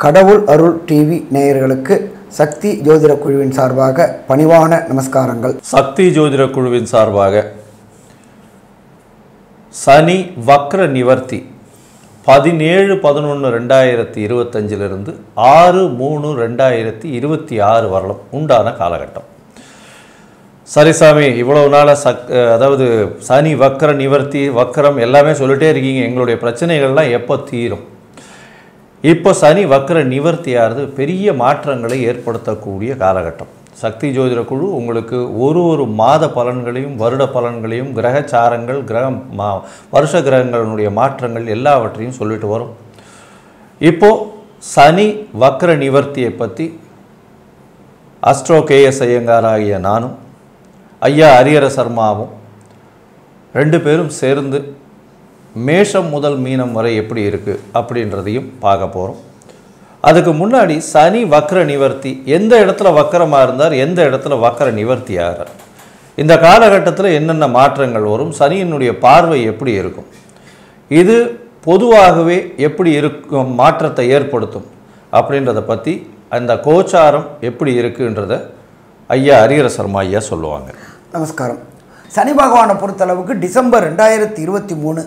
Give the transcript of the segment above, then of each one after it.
கடவுள் அருள் டிவி நேயர்களுக்கு சக்தி ஜோதிட குழுவின் சார்பாக பணிவான நமஸ்காரங்கள். சக்தி ஜோதிட குழுவின் சார்பாக சனி வக்ர நிவர்த்தி 17/11/2025 6/3/2026 வரலாம் உண்டான காலகட்டம். சரிசாமி, இவ்வளவு நாள அதாவது சனி வக்ர நிவர்த்தி வக்ரம் எல்லாமே சொல்லிட்டே இருக்கீங்க, எங்களுடைய பிரச்சனைகள்லாம் எப்போ தீரும்? இப்போ சனி வக்ர நிவர்த்தியாகிறது பெரிய மாற்றங்களை ஏற்படுத்தக்கூடிய காலகட்டம். சக்தி ஜோதிட குழு உங்களுக்கு ஒரு மாத பலன்களையும் வருட பலன்களையும் கிரகச்சாரங்கள் வருஷ கிரகங்களுடைய மாற்றங்கள் எல்லாவற்றையும் சொல்லிட்டு வரும். இப்போது சனி வக்ர நிவர்த்தியை பற்றி அஸ்ட்ரோ கேஎஸ் ஐயங்கார் ஆகிய நானும் ஐயா ஹரிஹர சர்மாவும் ரெண்டு பேரும் சேர்ந்து மேஷம் முதல் மீனம் வரை எப்படி இருக்குது அப்படின்றதையும் பார்க்க போகிறோம். அதுக்கு முன்னாடி சனி வக்ர நிவர்த்தி எந்த இடத்துல வக்கரமாக இருந்தார், எந்த இடத்துல வக்ர நிவர்த்தி ஆகிறார், இந்த காலகட்டத்தில் என்னென்ன மாற்றங்கள் வரும், சனியினுடைய பார்வை எப்படி இருக்கும், இது பொதுவாகவே எப்படி இருக்கும் மாற்றத்தை ஏற்படுத்தும் அப்படின்றத பற்றி அந்த கோச்சாரம் எப்படி இருக்குன்றத ஐயா ஹரிஹர சர்மா ஐயா சொல்லுவாங்க. நமஸ்காரம். சனி பகவானை பொறுத்தளவுக்கு டிசம்பர் 2023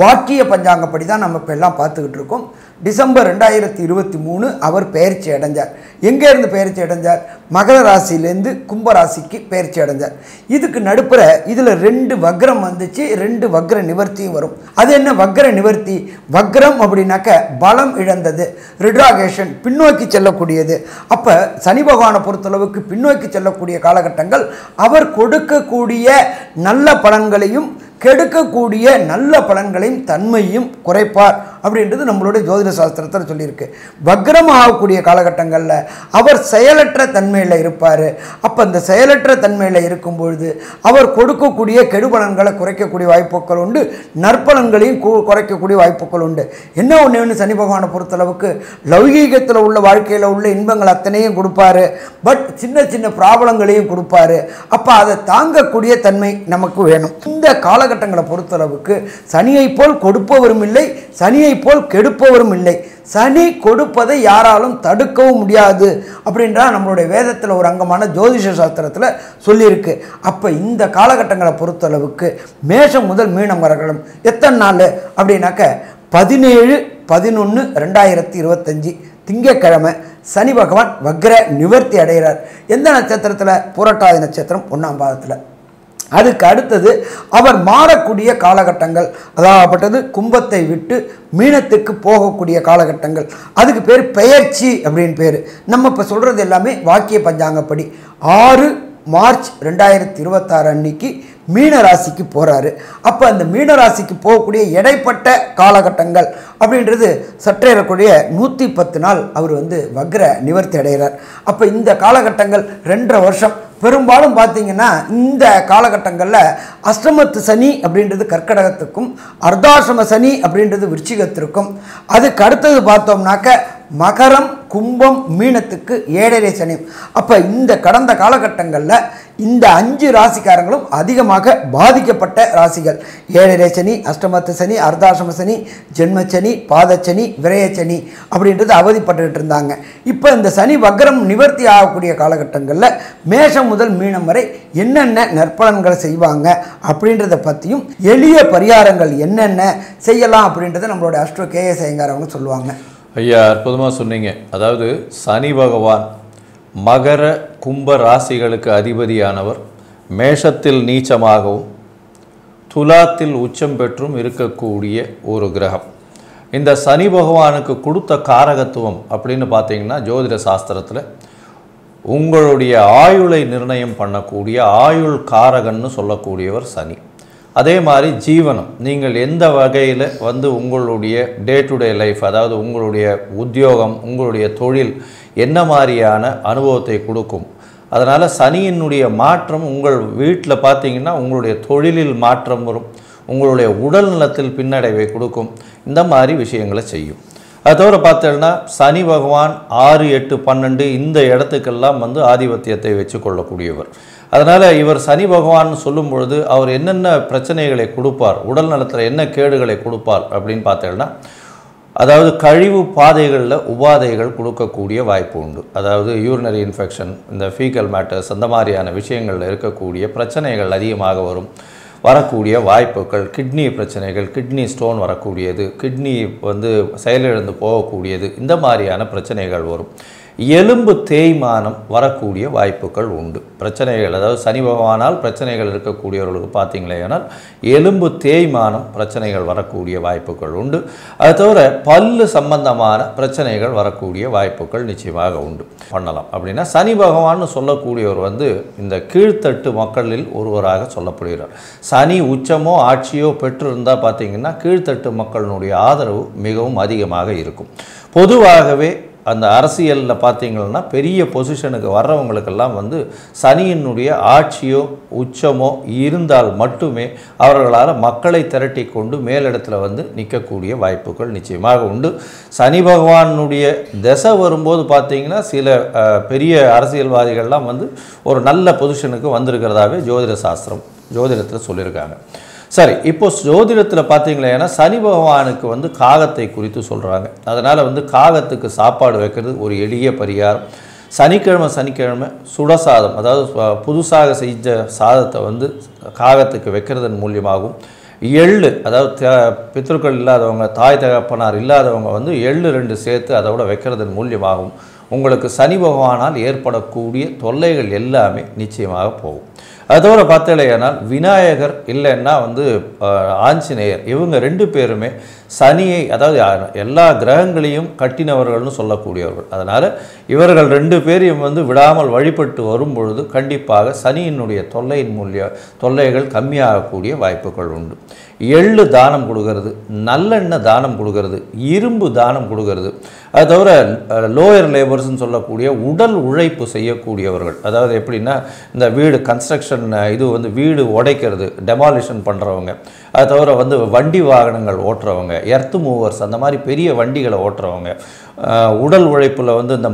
வாக்கிய பஞ்சாங்கப்படி தான் நம்ம இப்போ எல்லாம் பார்த்துக்கிட்டு இருக்கோம். டிசம்பர் 2023 அவர் பெயர்ச்சி அடைஞ்சார். எங்கேருந்து பெயர்ச்சி அடைஞ்சார்? மகர ராசியிலேருந்து கும்ப ராசிக்கு பெயர்ச்சி அடைஞ்சார். இதுக்கு நடுப்புற இதில் 2 வக்ரம் வந்துச்சு, 2 வக்ர நிவர்த்தியும் வரும். அது என்ன வக்ர நிவர்த்தி? வக்ரம் அப்படின்னாக்க பலம் இழந்தது, ரிட்ராகேஷன், பின்னோக்கி செல்லக்கூடியது. அப்போ சனி பகவானை பொறுத்தளவுக்கு பின்னோக்கி செல்லக்கூடிய காலகட்டங்கள் அவர் கொடுக்கக்கூடிய நல்ல பலன்களையும் கெடுக்கக்கூடிய நல்ல பலன்களையும் தன்மையும் குறைப்பார் அப்படின்றது நம்மளுடைய ஜோதிட சாஸ்திரத்தில் சொல்லியிருக்கு. வக்ரம் ஆகக்கூடிய காலகட்டங்களில் அவர் செயலற்ற தன்மையில் இருப்பார். அப்போ அந்த செயலற்ற தன்மையில் இருக்கும்பொழுது அவர் கொடுக்கக்கூடிய கெடுபலன்களை குறைக்கக்கூடிய வாய்ப்புகள் உண்டு, நற்பலன்களையும் குறைக்கக்கூடிய வாய்ப்புகள் உண்டு. என்ன ஒன்று சனி பகவானை பொறுத்தளவுக்கு லௌகீகத்தில் உள்ள வாழ்க்கையில் உள்ள இன்பங்கள் அத்தனையும் கொடுப்பாரு, பட் சின்ன சின்ன ப்ராப்ளங்களையும் கொடுப்பாரு. அப்போ அதை தாங்கக்கூடிய தன்மை நமக்கு வேணும். இந்த காலகட்டங்களை பொறுத்தளவுக்கு சனியை போல் கொடுப்பவரும் இல்லை, சனியை போல் கெடுப்பவரும் இல்லை. சனி கொடுப்பதை யாராலும் தடுக்கவும் முடியாது அப்படின்றா நம்மளுடைய வேதத்தில் ஒரு அங்கமான ஜோதிஷ சாஸ்திரத்தில் சொல்லியிருக்கு. அப்போ இந்த காலகட்டங்களை பொறுத்தளவுக்கு மேஷம் முதல் மீனம் வரணும். எத்தனை நாள் அப்படின்னாக்க 17/11/2025 திங்கட்கிழமை சனி பகவான் வக்ர நிவர்த்தி அடைகிறார். எந்த நட்சத்திரத்தில்? புரட்டாதி நட்சத்திரம் 1ஆம் பாதத்தில். அதுக்கு அடுத்தது அவர் மாறக்கூடிய காலகட்டங்கள், அதாகப்பட்டது கும்பத்தை விட்டு மீனத்துக்கு போகக்கூடிய காலகட்டங்கள். அதுக்கு பேர் பெயர்ச்சி அப்படின்னு பேர். நம்ம இப்போ சொல்கிறது எல்லாமே வாக்கிய பஞ்சாங்கப்படி 6 மார்ச் 2026 அன்னைக்கு மீன ராசிக்கு போகிறாரு. அப்போ அந்த மீன ராசிக்கு போகக்கூடிய இடைப்பட்ட காலகட்டங்கள் அப்படின்றது சற்றேறக்கூடிய 110 நாள் அவர் வக்ர நிவர்த்தி அடைகிறார். அப்போ இந்த காலகட்டங்கள் 2.5 வருஷம். பெரும்பாலும் பார்த்தீங்கன்னா இந்த காலகட்டங்களில் அஷ்டமத்து சனி அப்படின்றது கர்க்கடகத்துக்கும், அர்த்தாசிரம சனி அப்படின்றது விருச்சிகத்திற்கும், அதுக்கு அடுத்தது பார்த்தோம்னாக்க மகரம், கும்பம், மீனத்துக்கு 7.5 சனி. அப்போ இந்த கடந்த காலகட்டங்களில் இந்த 5 ராசிக்காரங்களும் அதிகமாக பாதிக்கப்பட்ட ராசிகள். 7.5 சனி, அஷ்டமத்து சனி, அர்த்தாசிரம சனி, ஜென்மச்சனி, பாதச்சனி, விரயச்சனி அப்படின்றது அவதிப்பட்டு இருந்தாங்க. இப்போ இந்த சனி வக்ரம் நிவர்த்தி ஆகக்கூடிய காலகட்டங்களில் மேஷம் முதல் மீனம் வரை என்னென்ன நற்பலன்களை செய்வாங்க அப்படின்றத பற்றியும் எளிய பரிகாரங்கள் என்னென்ன செய்யலாம் அப்படின்றத நம்மளோட அஸ்ட்ரோ கேஎஸ் ஐயங்கார் அவங்க சொல்லுவாங்க. ஐயா, அற்புதமாக சொன்னீங்க. அதாவது சனி பகவான் மகர கும்ப ராசிகளுக்கு அதிபதியானவர், மேஷத்தில் நீச்சமாகவும் துலாத்தில் உச்சம் பெற்றும் இருக்கக்கூடிய ஒரு கிரகம். இந்த சனி பகவானுக்கு கொடுத்த காரகத்துவம் அப்படின்னு பார்த்தீங்கன்னா ஜோதிட சாஸ்திரத்தில் உங்களுடைய ஆயுளை நிர்ணயம் பண்ணக்கூடிய ஆயுள் காரகன்னு சொல்லக்கூடியவர் சனி. அதே மாதிரி ஜீவனம், நீங்கள் எந்த வகையில் உங்களுடைய டே டு டே லைஃப், அதாவது உங்களுடைய உத்தியோகம், உங்களுடைய தொழில் என்ன மாதிரியான அனுபவத்தை கொடுக்கும். அதனால் சனியினுடைய மாற்றம் உங்கள் வீட்டில் பார்த்தீங்கன்னா உங்களுடைய தொழிலில் மாற்றம் வரும், உங்களுடைய உடல் நலத்தில் பின்னடைவை கொடுக்கும், இந்த மாதிரி விஷயங்களை செய்யும். அது தவிர பார்த்தோம்னா சனி பகவான் 6, 8, 12 இந்த இடத்துக்கெல்லாம் ஆதிபத்தியத்தை வச்சு கொள்ளக்கூடியவர். அதனால் இவர் சனி பகவான் சொல்லும் பொழுது அவர் என்னென்ன பிரச்சனைகளை கொடுப்பார், உடல் நலத்தில் என்ன கேடுகளை கொடுப்பார் அப்படின்னு பார்த்தோம்னா அதாவது கழிவு பாதைகளில் உபாதைகள் கொடுக்கக்கூடிய வாய்ப்பு உண்டு. அதாவது யூரினரி இன்ஃபெக்ஷன், இந்த ஃபீக்கல் மேட்டர்ஸ், அந்த மாதிரியான விஷயங்களில் இருக்கக்கூடிய பிரச்சனைகள் அதிகமாக வரக்கூடிய வாய்ப்புகள், கிட்னி பிரச்சனைகள், கிட்னி ஸ்டோன் வரக்கூடியது, கிட்னி செயலிழந்து போகக்கூடியது, இந்த மாதிரியான பிரச்சனைகள் வரும். எலும்பு தேய்மானம் வரக்கூடிய வாய்ப்புகள் உண்டு. பிரச்சனைகள், அதாவது சனி பகவானால் பிரச்சனைகள் இருக்கக்கூடியவர்களுக்கு பார்த்தீங்களேனால் எலும்பு தேய்மானம் பிரச்சனைகள் வரக்கூடிய வாய்ப்புகள் உண்டு. அது தவிர பல்லு சம்பந்தமான பிரச்சனைகள் வரக்கூடிய வாய்ப்புகள் நிச்சயமாக உண்டு. பண்ணலாம் அப்படின்னா சனி பகவான்னு சொல்லக்கூடியவர் இந்த கீழ்த்தட்டு மக்களில் ஒருவராக சொல்லப்படுகிறார். சனி உச்சமோ ஆட்சியோ பெற்றிருந்தால் பார்த்தீங்கன்னா கீழ்த்தட்டு மக்களினுடைய ஆதரவு மிகவும் அதிகமாக இருக்கும். பொதுவாகவே அந்த அரசியலில் பார்த்தீங்கன்னா பெரிய பொசிஷனுக்கு வர்றவங்களுக்கெல்லாம் சனியினுடைய ஆட்சியோ உச்சமோ இருந்தால் மட்டுமே அவர்களால் மக்களை திரட்டி கொண்டு மேலிடத்தில் நிற்கக்கூடிய வாய்ப்புகள் நிச்சயமாக உண்டு. சனி பகவானுடைய திசை வரும்போது பார்த்தீங்கன்னா சில பெரிய அரசியல்வாதிகள்லாம் ஒரு நல்ல பொசிஷனுக்கு வந்திருக்கிறதாவே ஜோதிடத்தில் சொல்லியிருக்காங்க. சரி, இப்போ ஜோதிடத்தில் பார்த்தீங்களேன்னா சனி பகவானுக்கு காகத்தை குறித்து சொல்கிறாங்க. அதனால் காகத்துக்கு சாப்பாடு வைக்கிறது ஒரு எளிய பரிகாரம். சனிக்கிழமை சுடசாதம், அதாவது புதுசாக செஞ்ச சாதத்தை காகத்துக்கு வைக்கிறதன் மூலியமாகவும், எள்ளு, அதாவது பித்ருக்கள் இல்லாதவங்க, தாய் தகப்பனார் இல்லாதவங்க எள்ளு 2 சேர்த்து அதோட வைக்கிறதன் மூலியமாகவும் உங்களுக்கு சனி பகவானால் ஏற்படக்கூடிய தொல்லைகள் எல்லாமே நிச்சயமாக போகும். அதோட பார்த்தலையானால் விநாயகர் இல்லைன்னா ஆஞ்சநேயர், இவங்க 2 பேருமே சனியை, அதாவது எல்லா கிரகங்களையும் கட்டினவர்கள்னு சொல்லக்கூடியவர்கள். அதனால் இவர்கள் 2 பேரையும் விடாமல் வழிபட்டு வரும் பொழுது கண்டிப்பாக சனியினுடைய தொல்லைகள் கம்மியாகக்கூடிய வாய்ப்புகள் உண்டு. எள்ளு தானம் கொடுக்கறது, நல்லெண்ணெய் தானம் கொடுக்கறது, இரும்பு தானம் கொடுக்கறது, அது தவிர லோயர் லேபர்ஸ்ன்னு சொல்லக்கூடிய உடல் உழைப்பு செய்யக்கூடியவர்கள், அதாவது எப்படின்னா இந்த வீடு கன்ஸ்ட்ரக்ஷன், இது வீடு உடைக்கிறது, டெமாலிஷன் பண்ணுறவங்க, அது தவிர வண்டி வாகனங்கள் ஓட்டுறவங்க, எர்த்து மூவர்ஸ், அந்த மாதிரி பெரிய வண்டிகளை ஓட்டுறவங்க, உடல் உழைப்பில் இந்த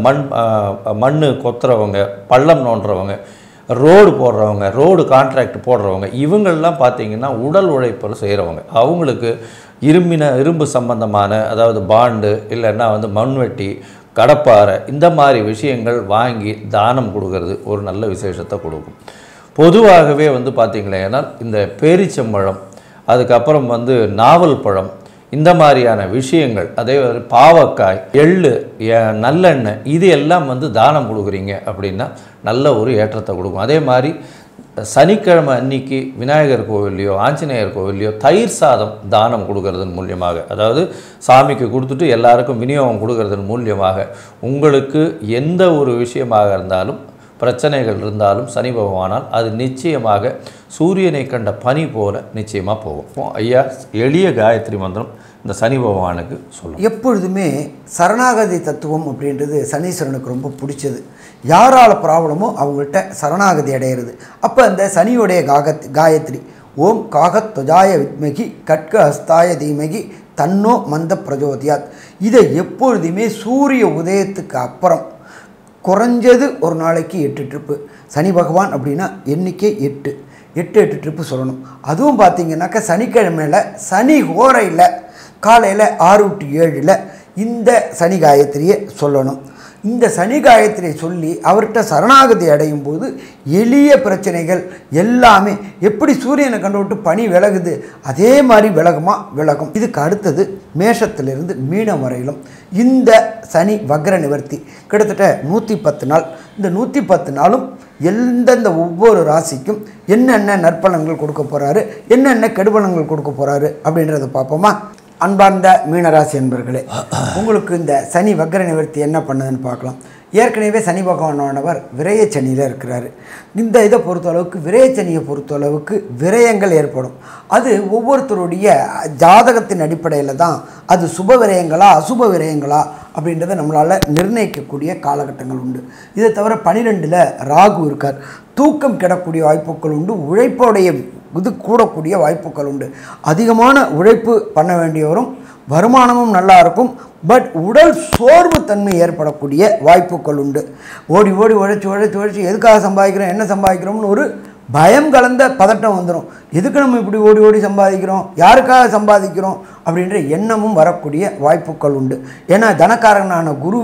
மண் கொத்துறவங்க, பள்ளம் நோண்டுறவங்க, ரோடு போடுறவங்க, ரோடு கான்ட்ராக்ட் போடுறவங்க, இவங்கள்லாம் பார்த்திங்கன்னா உடல் உழைப்பில் செய்கிறவங்க. அவங்களுக்கு இரும்பு சம்பந்தமான, அதாவது பாண்டு இல்லைன்னா மண்வெட்டி, கடப்பாறை, இந்த மாதிரி விஷயங்கள் வாங்கி தானம் கொடுக்கறது ஒரு நல்ல விசேஷத்தை கொடுக்கும். பொதுவாகவே பார்த்திங்களேன்னா இந்த பேரிச்சம்பழம், அதுக்கப்புறம் நாவல் பழம், இந்த மாதிரியான விஷயங்கள், அதே பாவக்காய், எள்ளு, நல்லெண்ணெய், இது எல்லாம் தானம் கொடுக்குறீங்க அப்படின்னா நல்ல ஒரு ஏற்றத்தை கொடுக்கும். அதே மாதிரி சனிக்கிழமை அன்னைக்கு விநாயகர் கோவில்லையோ ஆஞ்சநேயர் கோவில்லையோ தயிர் சாதம் தானம் கொடுக்கறதன் மூலியமாக, அதாவது சாமிக்கு கொடுத்துட்டு எல்லாருக்கும் விநியோகம் கொடுக்கறதன் மூலியமாக உங்களுக்கு எந்த ஒரு விஷயமாக இருந்தாலும், பிரச்சனைகள் இருந்தாலும் சனி பகவானால் அது நிச்சயமாக சூரியனை கண்ட பனி போல நிச்சயமாக போகும். ஐயா, எளிய காயத்ரி மந்திரம் இந்த சனி பகவானுக்கு சொல்லும். எப்பொழுதுமே சரணாகதி தத்துவம் அப்படின்றது சனீஸ்வரனுக்கு ரொம்ப பிடிச்சது. யாரால் ப்ராப்ளமோ அவங்கள்ட்ட சரணாகதி அடையிறது. அப்போ அந்த சனியுடைய காயத்ரி, ஓம் காகத்வஜாய வித்மகி கட்க ஹஸ்தாய தீமகி தன்னோ மந்த பிரஜோதியாத், இதை எப்பொழுதுமே சூரிய உதயத்துக்கு அப்புறம் குறைஞ்சது ஒரு நாளைக்கு 8 ட்ரிப்பு, சனி பகவான் அப்படின்னா எண்ணிக்கை 8 ட்ரிப்பு சொல்லணும். அதுவும் பார்த்திங்கனாக்கா சனிக்கிழமையில் சனி ஹோரையில் காலையில் 6 to 7 இந்த சனி காயத்ரியை சொல்லணும். இந்த சனி காயத்ரியை சொல்லி அவர்கிட்ட சரணாகதி அடையும் போது எளிய பிரச்சனைகள் எல்லாமே எப்படி சூரியனை கண்டு விட்டு பனி விலகுது அதே மாதிரி விலகும். இதுக்கு அடுத்தது மேஷத்திலிருந்து மீனம் வரையிலும் இந்த சனி வக்ர நிவர்த்தி கிட்டத்தட்ட 110 நாள். இந்த 110 நாளும் எந்தெந்த ஒவ்வொரு ராசிக்கும் என்னென்ன நற்பலன்கள் கொடுக்க போகிறாரு, என்னென்ன கெடுபலன்கள் கொடுக்க போகிறாரு அப்படின்றத பார்ப்போமா? அன்பார்ந்த மீனராசி என்பர்களே, உங்களுக்கு இந்த சனி வக்ர நிவர்த்தி என்ன பண்ணுதுன்னு பார்க்கலாம். ஏற்கனவே சனி பகவானவர் விரயச்சனியில் இருக்கிறாரு. இந்த இதை பொறுத்தளவுக்கு, விரயச்சனியை பொறுத்தளவுக்கு விரயங்கள் ஏற்படும். அது ஒவ்வொருத்தருடைய ஜாதகத்தின் அடிப்படையில் தான் அது சுப விரயங்களா அசுப விரயங்களா அப்படின்றத நம்மளால் நிர்ணயிக்கக்கூடிய காலகட்டங்கள் உண்டு. இதை தவிர 12ல் ராகு இருக்கார். தூக்கம் கெடக்கூடிய வாய்ப்புகள் உண்டு. உழைப்போடைய இது கூடக்கூடிய வாய்ப்புகள் உண்டு. அதிகமான உழைப்பு பண்ண வேண்டியவரும் வருமானமும் நல்லா இருக்கும். பட் உடல் சோர்வு தன்மை ஏற்படக்கூடிய வாய்ப்புகள் உண்டு. ஓடி உழைச்சி எதுக்காக சம்பாதிக்கிறோம், என்ன சம்பாதிக்கிறோம்னு ஒரு பயம் கலந்த பதட்டம் வந்துடும். எதுக்கு நம்ம இப்படி ஓடி ஓடி சம்பாதிக்கிறோம், யாருக்காக சம்பாதிக்கிறோம் அப்படின்ற எண்ணமும் வரக்கூடிய வாய்ப்புகள் உண்டு. ஏன்னா தனக்காரனான குரு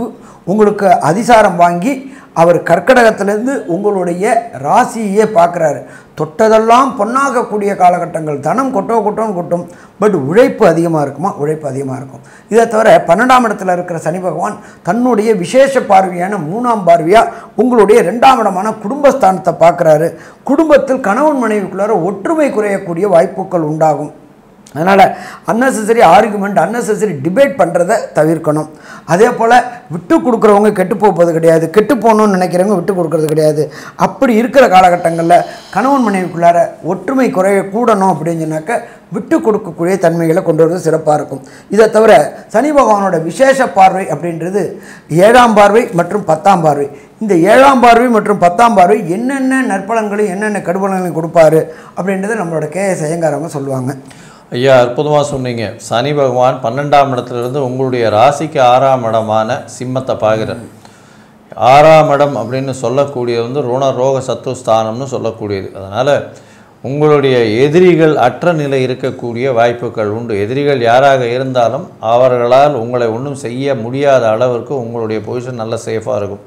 உங்களுக்கு அதிசாரம் வாங்கி அவர் கர்க்கடகத்திலேருந்து உங்களுடைய ராசியே பார்க்குறாரு. தொட்டதெல்லாம் பொன்னாகக்கூடிய காலகட்டங்கள். தனம் கொட்டோன்னு கொட்டும். பட் உழைப்பு அதிகமாக இருக்குமா? உழைப்பு அதிகமாக இருக்கும். இதை தவிர 12ஆம் இடத்துல இருக்கிற சனி பகவான் தன்னுடைய விசேஷ பார்வையான 3ஆம் பார்வையாக உங்களுடைய 2ஆம் இடமான குடும்பஸ்தானத்தை பார்க்குறாரு. குடும்பத்தில் கணவன் மனைவிக்குள்ளார ஒற்றுமை குறையக்கூடிய வாய்ப்புகள் உண்டாகும். அதனால் அன்னெசரி ஆர்குமெண்ட், அன்னெசரி டிபேட் பண்ணுறதை தவிர்க்கணும். அதே போல் விட்டு கொடுக்குறவங்க கெட்டு போவது கிடையாது, கெட்டு போகணும்னு நினைக்கிறவங்க விட்டு கொடுக்கறது கிடையாது. அப்படி இருக்கிற காலகட்டங்களில் கணவன் மனைவிக்குள்ளார ஒற்றுமை கூடணும் அப்படின்னு சொன்னாக்க விட்டு கொடுக்கக்கூடிய தன்மைகளை கொண்டு வருவது சிறப்பாக இருக்கும். இதை தவிர சனி பகவானோட விசேஷ பார்வை அப்படின்றது 7ஆம் பார்வை மற்றும் 10ஆம் பார்வை. இந்த 7ஆம் பார்வை மற்றும் 10ஆம் பார்வை என்னென்ன நற்பலன்களையும் என்னென்ன கடுபலன்களையும் கொடுப்பாரு அப்படின்றத நம்மளோட KS ஐயங்காரவங்க சொல்லுவாங்க. ஐயா, அற்புதமாக சொன்னீங்க. சனி பகவான் 12ஆம் இடத்துலேருந்து உங்களுடைய ராசிக்கு 6ஆம் இடமான சிம்மத்தை பார்க்குறார். 6ஆம் இடம் அப்படின்னு சொல்லக்கூடியது வந்து ரோக சத்துஸ்தானம்னு சொல்லக்கூடியது. அதனால் உங்களுடைய எதிரிகள் அற்ற நிலை இருக்கக்கூடிய வாய்ப்புகள் உண்டு. எதிரிகள் யாராக இருந்தாலும் அவர்களால் உங்களை ஒன்றும் செய்ய முடியாத அளவிற்கு உங்களுடைய பொசிஷன் நல்ல சேஃபாக இருக்கும்.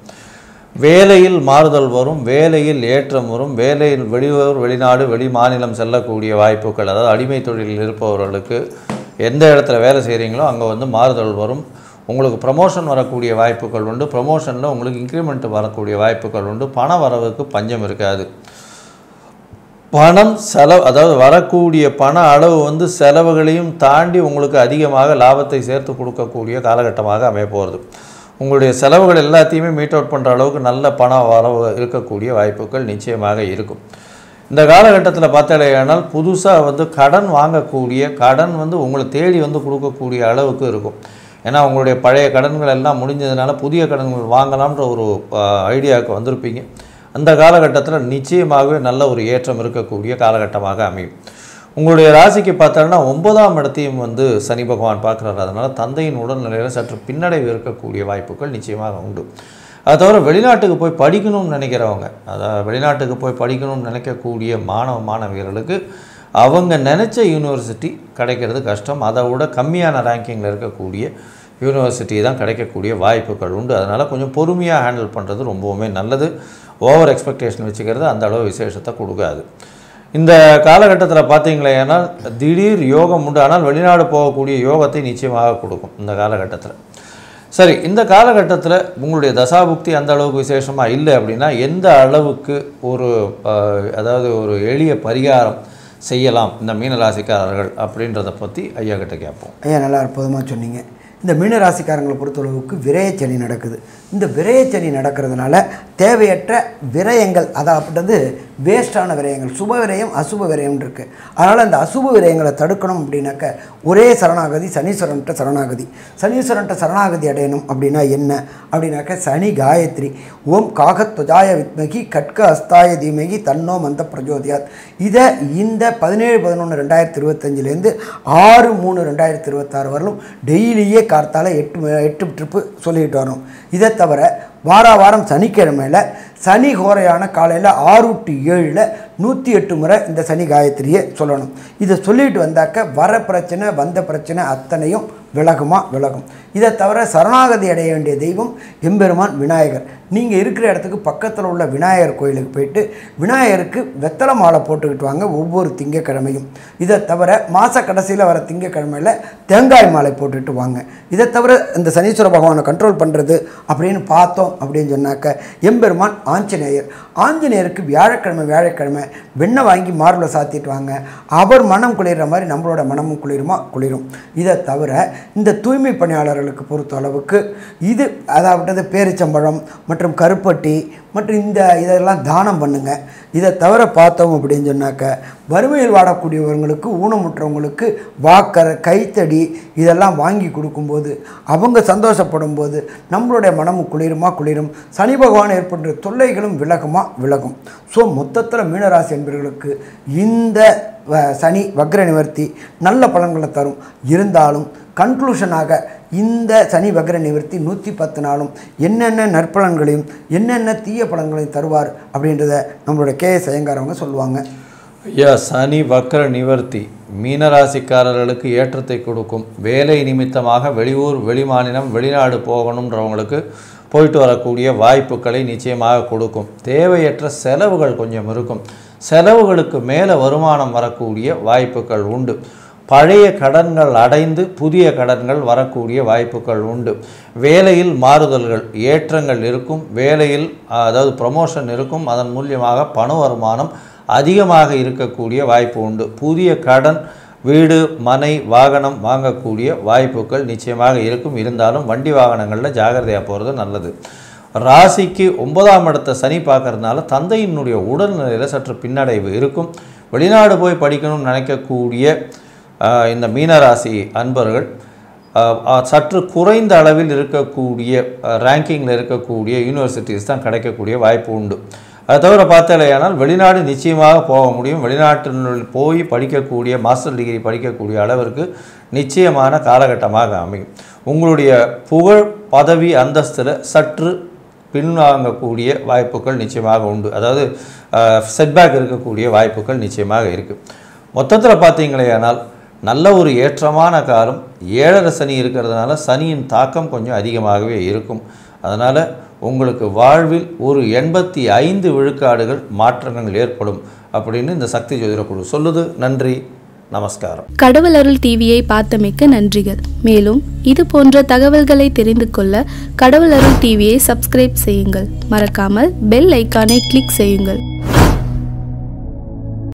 வேலையில் மாறுதல் வரும், வேலையில் ஏற்றம் வரும், வேலையில் வெளிநாடு வெளி மாநிலம் செல்லக்கூடிய வாய்ப்புகள், அதாவது அடிமை தொழிலில் இருப்பவர்களுக்கு எந்த இடத்துல வேலை செய்கிறீங்களோ அங்கே வந்து மாறுதல் வரும். உங்களுக்கு ப்ரமோஷன் வரக்கூடிய வாய்ப்புகள் உண்டு. ப்ரமோஷனில் உங்களுக்கு இன்க்ரிமெண்ட் வரக்கூடிய வாய்ப்புகள் உண்டு. பண வரவுக்கு பஞ்சம் இருக்காது. பணம் செலவு, அதாவது வரக்கூடிய பண அளவு வந்து செலவுகளையும் தாண்டி உங்களுக்கு அதிகமாக லாபத்தை சேர்த்து கொடுக்கக்கூடிய காலகட்டமாக அமையப்போகிறது. உங்களுடைய செலவுகள் எல்லாத்தையுமே மீட் அவுட் பண்ணுற அளவுக்கு நல்ல பண வரவு இருக்கக்கூடிய வாய்ப்புகள் நிச்சயமாக இருக்கும். இந்த காலகட்டத்தில் பார்த்தாலேயானால் புதுசாக வந்து கடன் வாங்கக்கூடிய, கடன் வந்து உங்களை தேடி வந்து கொடுக்கக்கூடிய அளவுக்கு இருக்கும். ஏன்னா உங்களுடைய பழைய கடன்கள் எல்லாம் முடிஞ்சதுனால புதிய கடன்கள் வாங்கலாம்ன்ற ஒரு ஐடியாவுக்கு வந்திருப்பீங்க. அந்த காலகட்டத்தில் நிச்சயமாகவே நல்ல ஒரு ஏற்றம் இருக்கக்கூடிய காலகட்டமாக அமையும். உங்களுடைய ராசிக்கு பார்த்தாங்கன்னா 9ஆம் இடத்தையும் வந்து சனி பகவான் பார்க்குறாரு. அதனால் தந்தையின் உடல்நிலையில் சற்று பின்னடைவு இருக்கக்கூடிய வாய்ப்புகள் நிச்சயமாக உண்டு. அதை தவிர வெளிநாட்டுக்கு போய் படிக்கணும்னு நினைக்கிறவங்க, அதாவது வெளிநாட்டுக்கு போய் படிக்கணும்னு நினைக்கக்கூடிய மாணவியர்களுக்கு அவங்க நினச்ச யூனிவர்சிட்டி கிடைக்கிறது கஷ்டம். அதை விட கம்மியான ரேங்கிங்கில் இருக்கக்கூடிய யூனிவர்சிட்டி தான் கிடைக்கக்கூடிய வாய்ப்புகள் உண்டு. அதனால் கொஞ்சம் பொறுமையாக ஹேண்டில் பண்ணுறது ரொம்பவுமே நல்லது. ஓவர் எக்ஸ்பெக்டேஷன் வச்சுக்கிறது அந்த அளவு விசேஷத்தை கொடுக்காது. இந்த காலகட்டத்தில் பார்த்தீங்களே, ஏன்னால் திடீர் யோகம் உண்டு. ஆனால் வெளிநாடு போகக்கூடிய யோகத்தை நிச்சயமாக கொடுக்கும் இந்த காலகட்டத்தில். சரி, இந்த காலகட்டத்தில் உங்களுடைய தசாபுக்தி அந்த அளவுக்கு விசேஷமாக இல்லை அப்படின்னா எந்த அளவுக்கு ஒரு அதாவது ஒரு எளிய பரிகாரம் செய்யலாம் இந்த மீனராசிக்காரர்கள் அப்படின்றத பற்றி ஐயா கிட்ட கேட்போம். ஐயா, நல்லா அற்புதமாக சொன்னீங்க. இந்த மீனராசிக்காரங்களை பொறுத்தளவுக்கு விரயச்சனி நடக்குது. இந்த விரயச்சனி நடக்கிறதுனால தேவையற்ற விரயங்கள், அதாவது வேஸ்டான விரயங்கள், சுப விரயம் அசுப விரயம் இருக்குது. அதனால் அந்த அசுப விரயங்களை தடுக்கணும் அப்படின்னாக்க ஒரே சரணாகதி, சனீஸ்வரன்ட்ட சரணாகதி. சனீஸ்வரன்ட்ட சரணாகதி அடையணும் அப்படின்னா என்ன அப்படின்னாக்க சனி காயத்ரி, ஓம் காகத்வஜாய வித்மகி கட்க அஸ்தாய தீமகி தன்னோ மந்த பிரஜோதியாத். இதை இந்த 17/11/2025 6/3/2026 வரலும் டெய்லியே கார்த்தால 8 ட்ரிப்பு சொல்லிட்டு வரோம். இதை தவிர வாரம் சனிக்கிழமையில் சனி ஹோரையான காலையில் 6 to 7 108 முறை இந்த சனி காயத்ரியை சொல்லணும். இதை சொல்லிட்டு வந்தாக்க வர பிரச்சனை வந்த பிரச்சனை அத்தனையும் விலகும். இதை தவிர சரணாகதி அடைய வேண்டிய தெய்வம் எம்பெருமான் விநாயகர். நீங்கள் இருக்கிற இடத்துக்கு பக்கத்தில் உள்ள விநாயகர் கோயிலுக்கு போயிட்டு விநாயகருக்கு வெத்தலை மாலை போட்டுக்கிட்டு வாங்க ஒவ்வொரு திங்கக்கிழமையும். இதை தவிர மாத கடைசியில் வர திங்கக்கிழமையில் தேங்காய் மாலை போட்டுட்டு வாங்க. இதை தவிர இந்த சனீஸ்வர பகவானை கண்ட்ரோல் பண்ணுறது அப்படின்னு பார்த்தோம் அப்படின்னு சொன்னாக்க எம்பெருமான் ஆஞ்சநேயருக்கு வியாழக்கிழமை வெண்ணெய் வாங்கி மார்பில் சாத்திட்டு வாங்க. அவர் மனம் குளிர்ற மாதிரி நம்மளோட மனமும் குளிரும். இதை தவிர இந்த தூய்மை பணியாளர்களுக்கு பொறுத்த அளவுக்கு இது, அதாவது பேரிச்சம்பழம் மற்றும் கருப்பட்டி மற்றும் இதெல்லாம் தானம் பண்ணுங்க. இதை தவிர பார்த்தோம் அப்படின்னு சொன்னாக்க வறுமையில் வாடக்கூடியவர்களுக்கு, ஊனமுற்றவங்களுக்கு வாக்கரை, கைத்தடி இதெல்லாம் வாங்கி கொடுக்கும்போது அவங்க சந்தோஷப்படும் போது நம்மளுடைய மனமும் குளிரும். சனி பகவான் ஏற்படுற தொல்லைகளும் விலகும். ஸோ மொத்தத்தில் மீனராசி என்பவர்களுக்கு இந்த சனி வக்ர நிவர்த்தி நல்ல பலன்களை தரும். இருந்தாலும் கன்க்ளூஷனாக இந்த சனி வக்ர நிவர்த்தி 110 நாளும் என்னென்ன நற்பலன்களையும் என்னென்ன தீய பலன்களையும் தருவார் அப்படின்றத நம்மளோட KS ஐயங்கார் அவங்க சொல்லுவாங்க. ஐயா, சனி வக்ர நிவர்த்தி மீனராசிக்காரர்களுக்கு ஏற்றத்தை கொடுக்கும். வேலை நிமித்தமாக வெளியூர், வெளிமாநிலம், வெளிநாடு போகணுன்றவங்களுக்கு போயிட்டு வரக்கூடிய வாய்ப்புகளை நிச்சயமாக கொடுக்கும். தேவையற்ற செலவுகள் கொஞ்சம் இருக்கும். செலவுகளுக்கு மேலே வருமானம் வரக்கூடிய வாய்ப்புகள் உண்டு. பழைய கடன்கள் அடைந்து புதிய கடன்கள் வரக்கூடிய வாய்ப்புகள் உண்டு. வேலையில் மாறுதல்கள், ஏற்றங்கள் இருக்கும். வேலையில் அதாவது ப்ரமோஷன் இருக்கும். அதன் மூலியமாக பண வருமானம் அதிகமாக இருக்கக்கூடிய வாய்ப்பு உண்டு. புதிய கடன், வீடு, மனை, வாகனம் வாங்கக்கூடிய வாய்ப்புகள் நிச்சயமாக இருக்கும். இருந்தாலும் வண்டி வாகனங்களில் ஜாகிரதையாக போகிறது நல்லது. ராசிக்கு 9ஆம் இடத்தை சனி பார்க்கறதுனால தந்தையினுடைய உடல்நிலையில் சற்று பின்னடைவு இருக்கும். வெளிநாடு போய் படிக்கணும்னு நினைக்கக்கூடிய இந்த மீனராசி அன்பர்கள் சற்று குறைந்த அளவில் இருக்கக்கூடிய ரேங்கிங்கில் இருக்கக்கூடிய யூனிவர்சிட்டிஸ் தான் கிடைக்கக்கூடிய வாய்ப்பு உண்டு. அதை தவிர பார்த்தாலேயானால் வெளிநாடு நிச்சயமாக போக முடியும். வெளிநாட்டினுள் போய் படிக்கக்கூடிய மாஸ்டர் டிகிரி படிக்கக்கூடிய அளவிற்கு நிச்சயமான காலகட்டமாக அமையும். உங்களுடைய புகழ், பதவி, அந்தஸ்தில் சற்று பின்வாங்கக்கூடிய வாய்ப்புகள் நிச்சயமாக உண்டு. அதாவது செட்பேக் இருக்கக்கூடிய வாய்ப்புகள் நிச்சயமாக இருக்குது. மொத்தத்தில் பார்த்தீங்களேயானால் நல்ல ஒரு ஏற்றமான காலம். 7.5 சனி இருக்கிறதுனால சனியின் தாக்கம் கொஞ்சம் அதிகமாகவே இருக்கும். அதனால் உங்களுக்கு வாழ்வில் ஒரு 85 விழுக்காடுகள் மாற்றங்கள் ஏற்படும் அப்படின்னு இந்த சக்தி ஜோதிட குழு சொல்லுது. நன்றி, நமஸ்காரம். கடவுள் அருள் டிவியை பார்த்தமைக்க நன்றிகள். மேலும் இது போன்ற தகவல்களை தெரிந்து கொள்ள கடவுள் அருள் டிவியை சப்ஸ்கிரைப் செய்யுங்கள். மறக்காமல் பெல் ஐக்கானை கிளிக் செய்யுங்கள்.